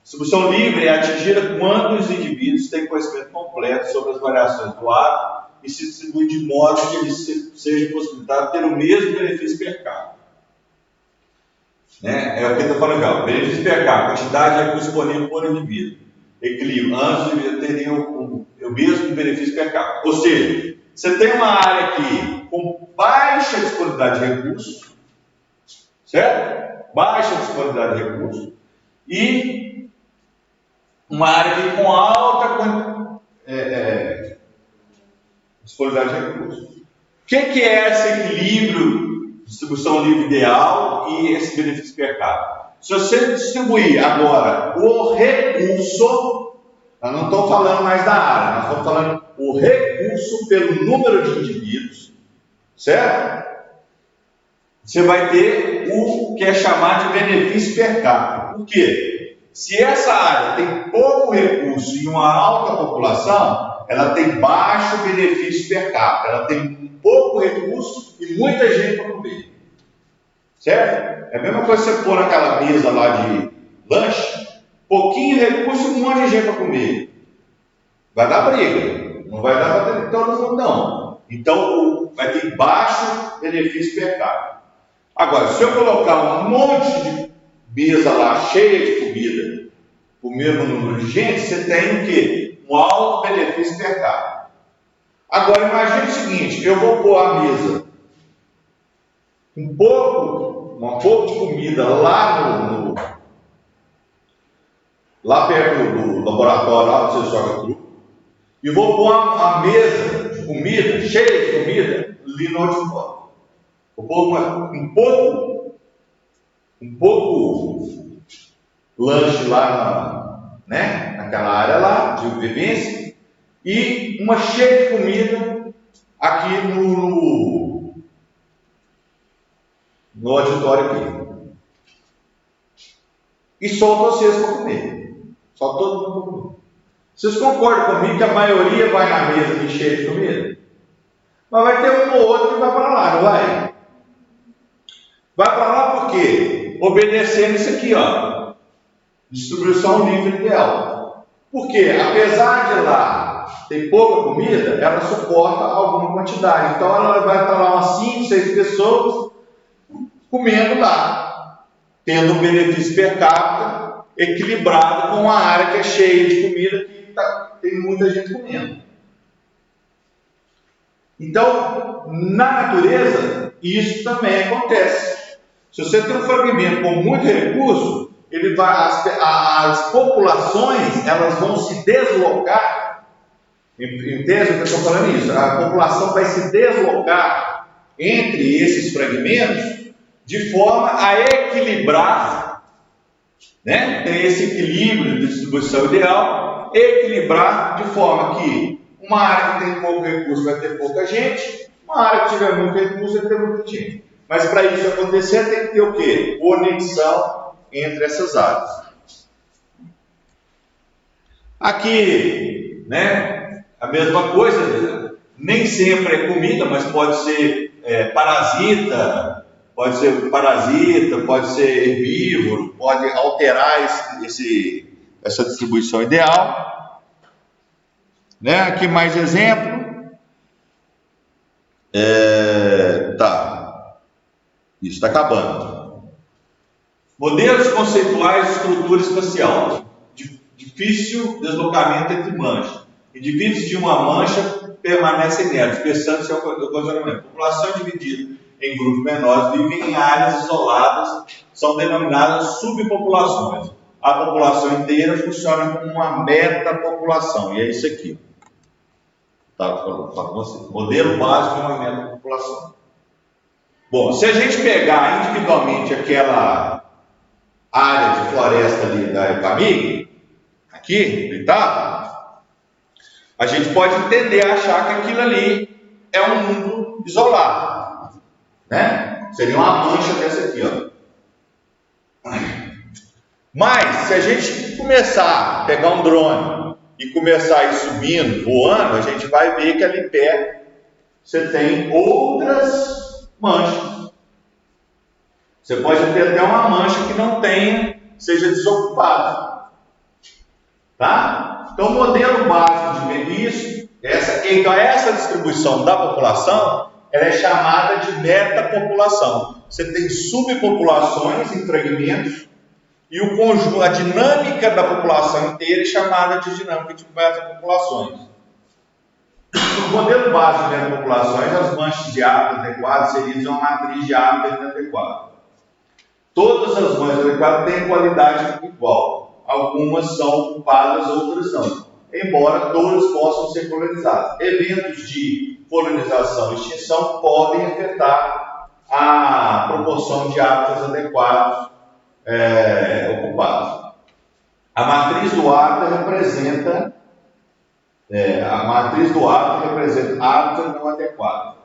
Distribuição livre é atingida quando os indivíduos têm conhecimento completo sobre as variações do hábito e se distribui de modo que eles sejam possibilitados ter o mesmo benefício per capita. Né? É o que eu estou falando aqui, benefício per capita, quantidade de recursos disponíveis por indivíduo, equilíbrio, antes do indivíduo teriam o mesmo benefício per capita. Ou seja, você tem uma área aqui com baixa disponibilidade de recursos, certo? Baixa disponibilidade de recursos, e uma área aqui com alta disponibilidade de recursos. O que é esse equilíbrio, distribuição livre ideal e esse benefício per capita? Se você distribuir agora o recurso, nós não estamos falando mais da área, nós estamos falando o recurso pelo número de indivíduos, certo? Você vai ter o que é chamado de benefício per capita. Por quê? Se essa área tem pouco recurso e uma alta população, ela tem baixo benefício per capita. Ela tem pouco recurso e muita gente para comer. Certo? É a mesma coisa que você pôr naquela mesa lá de lanche, pouquinho recurso e um monte de gente para comer. Vai dar briga. Não vai dar para ter todo mundo, não. Então, vai ter baixo benefício per capita. Agora, se eu colocar um monte de mesa lá cheia de comida, o mesmo número de gente, você tem o quê? Um alto benefício per capita. Agora, imagine o seguinte, eu vou pôr a mesa um pouco de comida lá perto do laboratório, lá onde você joga tudo, e vou pôr a mesa de comida, cheia de comida, ali no auditório. Vou pôr um pouco lanche lá naquela área lá de vivência e uma cheia de comida aqui no auditório aqui. E solto vocês para comer. Só todo mundo para comer. Vocês concordam comigo que a maioria vai na mesa aqui cheia de comida? Mas vai ter um ou outro que vai para lá, não vai? Vai para lá por quê? Obedecendo isso aqui, ó. Distribuição livre ideal. Porque, apesar de lá ter pouca comida, ela suporta alguma quantidade. Então, ela vai estar lá umas 5, 6 pessoas comendo lá, tendo um benefício per capita equilibrado com uma área que é cheia de comida, que tem muita gente comendo. Então, na natureza, isso também acontece. Se você tem um fragmento com muito recurso, as populações elas vão se deslocar. Entende o que eu estou falando isso? A população vai se deslocar entre esses fragmentos de forma a equilibrar, né? Tem esse equilíbrio de distribuição ideal, equilibrar de forma que uma área que tem pouco recurso vai ter pouca gente, uma área que tiver muito recurso vai ter muita gente. Mas para isso acontecer tem que ter o quê? Conexão entre essas áreas. Aqui, né? A mesma coisa, nem sempre é comida, mas pode ser parasita, pode ser parasita, pode ser herbívoro, pode alterar essa distribuição ideal. Né? Aqui mais exemplo. Tá. Isso está acabando. Modelos conceituais de estrutura espacial. Difícil deslocamento entre manchas. Indivíduos de uma mancha permanecem nela, dispersando seu ocasionamento. População dividida em grupos menores vivem em áreas isoladas, são denominadas subpopulações. A população inteira funciona como uma metapopulação, e é isso aqui. Tá falando com você. Modelo básico de uma metapopulação. Bom, se a gente pegar individualmente aquela área de floresta ali da Ipamig, aqui, do Itá, a gente pode entender, achar que aquilo ali é um mundo isolado, né? Seria uma mancha dessa aqui, ó. Mas, se a gente começar a pegar um drone e começar a ir subindo, voando, a gente vai ver que ali perto você tem outras manchas. Você pode ter até uma mancha que não tenha, seja desocupada. Tá? Então, o modelo básico de medir isso, essa distribuição da população, ela é chamada de metapopulação. Você tem subpopulações em fragmentos e o conjunto, a dinâmica da população inteira é chamada de dinâmica de metapopulações. No modelo básico de metapopulações, as manchas de hábitat adequado seriam uma matriz de hábitat inadequado. Todas as manchas adequadas têm qualidade igual. Algumas são ocupadas, outras não. Embora todas possam ser colonizadas. Eventos de colonização e extinção podem afetar a proporção de hábitats adequados ocupados. A matriz do hábitat representa hábitat não adequado.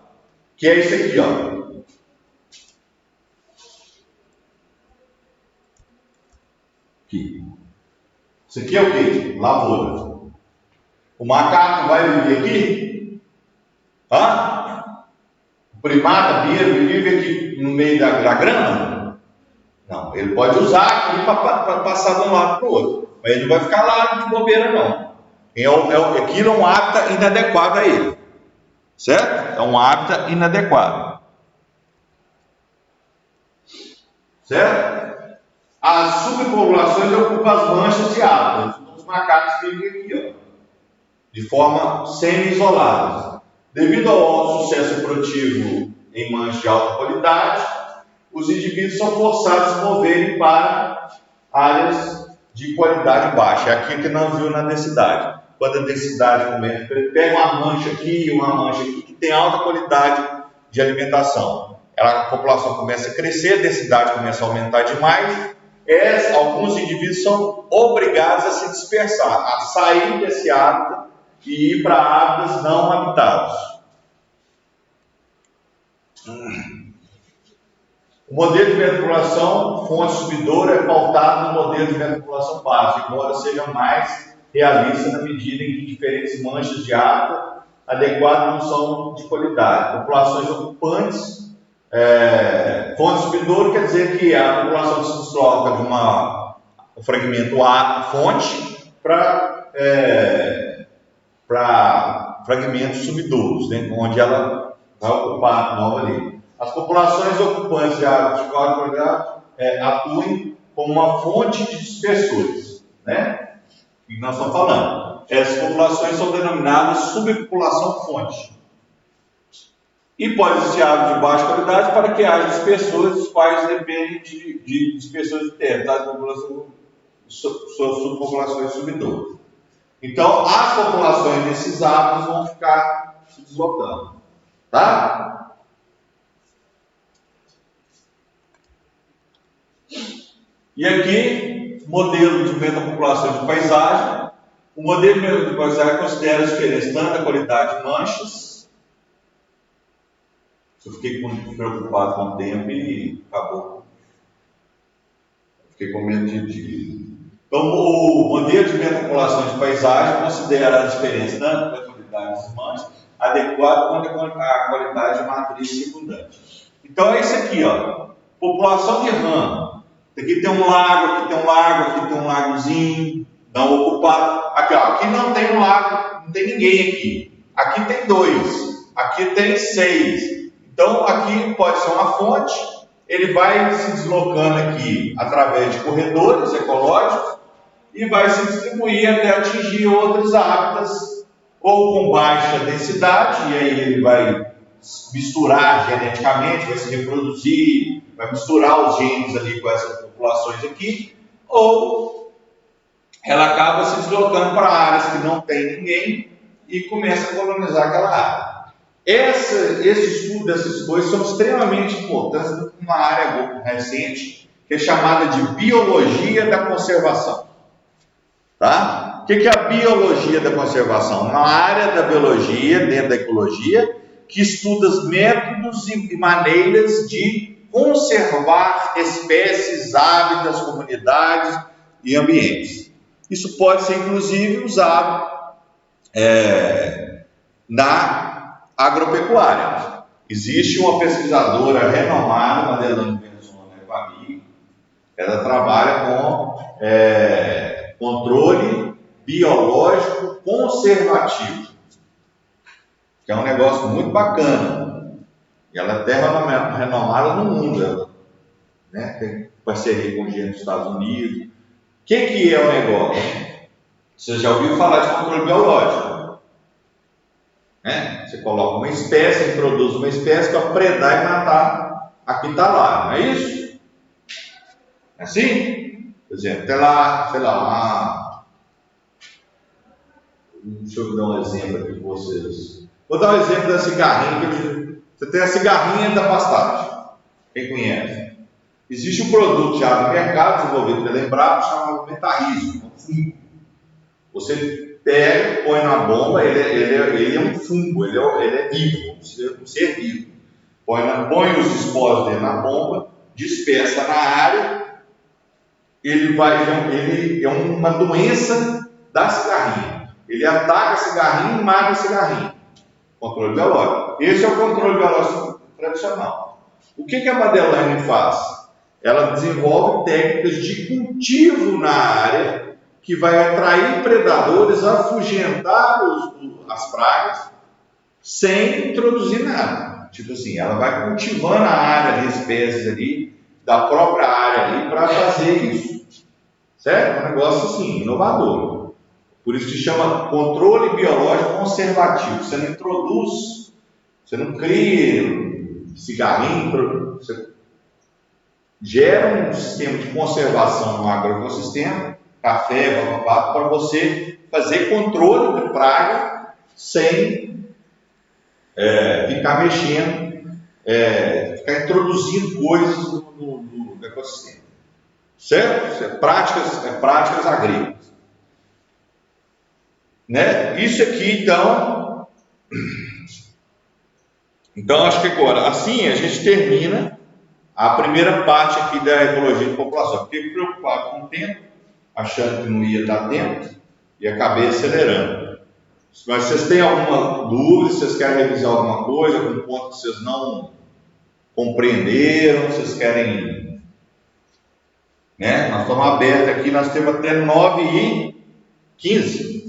Que é isso aqui, ó. Aqui. Isso aqui é o quê? Lavoura. O macaco vai viver aqui? O primata vive aqui no meio da grama? Não, ele pode usar aqui para passar de um lado para o outro. Mas ele não vai ficar lá de bobeira, não. Aquilo é um hábitat inadequado a ele. Certo? É um hábitat inadequado. Certo? As subpopulações ocupam as manchas de hábitat. Os macacos vivem aqui, ó, de forma semi-isolada. Devido ao alto sucesso reprodutivo em manchas de alta qualidade, os indivíduos são forçados a se moverem para áreas de qualidade baixa. É aqui que nós vimos na densidade. Quando a densidade começa, ele pega uma mancha aqui, que tem alta qualidade de alimentação. A população começa a crescer, a densidade começa a aumentar demais. Alguns indivíduos são obrigados a se dispersar, a sair desse hábitat e ir para hábitats não habitados. O modelo de metapopulação, fonte subidora, é pautado no modelo de metapopulação básico, embora seja mais realista na medida em que diferentes manchas de hábitat adequadas não são de qualidade. Populações ocupantes, fonte subidora quer dizer que a população se desloca de um fragmento A, fonte, para fragmentos subidouros, né, onde ela vai ocupar nova ali. As populações ocupantes de hábitat de qualidade atuem como uma fonte de dispersores, né? Que nós estamos falando. Essas populações são denominadas subpopulação fonte. E pode existir hábitat de baixa qualidade para que haja dispersores, os quais dependem de dispersores de terra, tá? Subpopulações subidouras. Então, as populações desses hábitats vão ficar se deslocando, tá? E aqui, modelo de metapopulação de paisagem. O modelo de paisagem considera a diferença tanto da qualidade de manchas. Eu fiquei preocupado com o tempo e acabou. Fiquei com medo de... Então, o modelo de metapopulação de paisagem considera a diferença tanto da qualidade de manchas adequada quanto a qualidade de matriz circundante. Então é isso aqui, ó. População de rã. Aqui tem um lago, aqui tem um lago, aqui tem um lagozinho, não ocupado. Aqui, ó, aqui não tem um lago, não tem ninguém aqui. Aqui tem 2, aqui tem 6. Então aqui pode ser uma fonte, ele vai se deslocando aqui através de corredores ecológicos e vai se distribuir até atingir outros hábitats, ou com baixa densidade, e aí ele vai misturar geneticamente, vai se reproduzir, vai misturar os genes ali com essas populações aqui, ou ela acaba se deslocando para áreas que não tem ninguém e começa a colonizar aquela área. Esse estudo dessas coisas são extremamente importantes numa área recente que é chamada de biologia da conservação. Tá? O que é a biologia da conservação? Uma área da biologia, dentro da ecologia, que estuda os métodos e maneiras de conservar espécies, hábitats, comunidades e ambientes. Isso pode ser, inclusive, usado na agropecuária. Existe uma pesquisadora renomada, Madeleine Benzona, é amiga, ela trabalha com controle biológico conservativo, que é um negócio muito bacana. E ela é até renomada no mundo, ela, né? Tem parceria com gente dos Estados Unidos. O que é o negócio? Você já ouviu falar de controle biológico? Né? Você coloca uma espécie, introduz uma espécie para predar e matar a que está lá, não é isso? É assim? Por exemplo, tem lá, sei lá, deixa eu dar um exemplo aqui para vocês. Vou dar um exemplo da cigarrinha. Você tem a cigarrinha da pastagem. Quem conhece? Existe um produto já no mercado, desenvolvido pela Embrapa, chamado metarrismo, um fungo. Você pega, põe na bomba, ele é um fungo, ele é vivo, um ser vivo. Põe os esporos dele na bomba, dispersa na área, ele é uma doença da cigarrinha. Ele ataca a cigarrinha e mata a cigarrinha. Controle biológico. Esse é o controle biológico tradicional. O que a Madeleine faz? Ela desenvolve técnicas de cultivo na área que vai atrair predadores, afugentar as pragas sem introduzir nada. Tipo assim, ela vai cultivando a área de espécies ali, da própria área ali, para fazer isso. Certo? Um negócio assim, inovador. Por isso se chama controle biológico conservativo. Você não introduz, você não cria cigarrinho, você gera um sistema de conservação no agroecossistema, café, para você fazer controle de praga sem ficar mexendo, ficar introduzindo coisas no ecossistema. Certo? Práticas agrícolas. Né? Isso aqui, então acho que agora, assim a gente termina a primeira parte aqui da ecologia de população. Fiquei preocupado com o tempo, achando que não ia dar tempo, e acabei acelerando. Mas vocês têm alguma dúvida, vocês querem revisar alguma coisa, algum ponto que vocês não compreenderam, vocês querem... Né? Nós estamos abertos aqui, nós temos até 9h15.